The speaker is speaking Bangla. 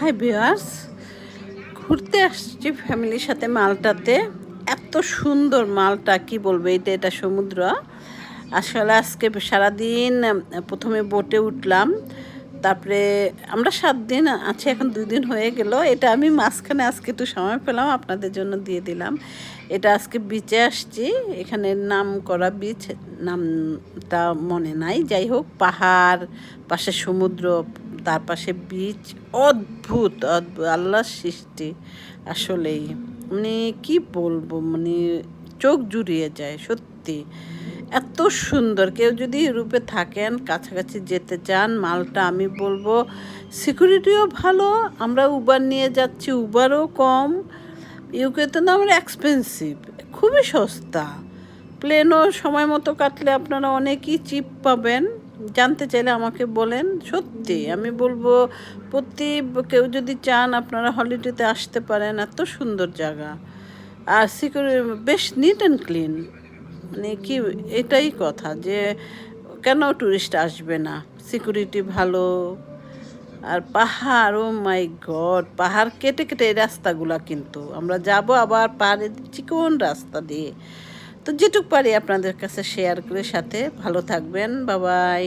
হাই ভিউয়ার্স, ঘুরতে আসছি ফ্যামিলির সাথে মালটাতে। এত সুন্দর মালটা, কি বলবো, এটা সমুদ্র। আসলে আজকে সারাদিন প্রথমে বোটে উঠলাম, তারপরে আমরা 7 দিন আছি, এখন 2 দিন হয়ে গেল। এটা আমি মাঝখানে আজকে একটু সময় পেলাম, আপনাদের জন্য দিয়ে দিলাম। এটা আজকে বিচে আসছি, এখানে নাম করা বিচ, নামটা মনে নাই। যাই হোক, পাহাড়, পাশে সমুদ্র, তার পাশে বিচ। অদ্ভুত অদ্ভুত আল্লাহর সৃষ্টি আসলেই। মানে কি বলবো, মানে চোখ জুড়িয়ে যায় সত্যি। এত সুন্দর। কেউ যদি ইউরোপে থাকেন, কাছাকাছি যেতে চান, মালটা আমি বলবো সিকিউরিটিও ভালো। আমরা উবার নিয়ে যাচ্ছি, উবারও কম। ইউকেতে তো আমরা এক্সপেন্সিভ, খুবই সস্তা। প্লেনও সময় মতো কাটলে আপনারা অনেকই চিপ পাবেন। জানতে চাইলে আমাকে বলেন। সত্যি আমি বলবো, কেউ যদি চান আপনারা হলিডেতে আসতে পারেন। এত সুন্দর জায়গা, আর বেশ নিট অ্যান্ড ক্লিন। মানে কি, এটাই কথা যে কেন ট্যুরিস্ট আসবে না। সিকিউরিটি ভালো, আর পাহাড়, ও মাই গড, পাহাড় কেটে কেটে এই রাস্তাগুলা, কিন্তু আমরা যাব আবার পাহাড়ের চিকন রাস্তা দিয়ে। তো যেটুক পারি আপনাদের কাছে শেয়ার করে, সাথে ভালো থাকবেন। বাবাই।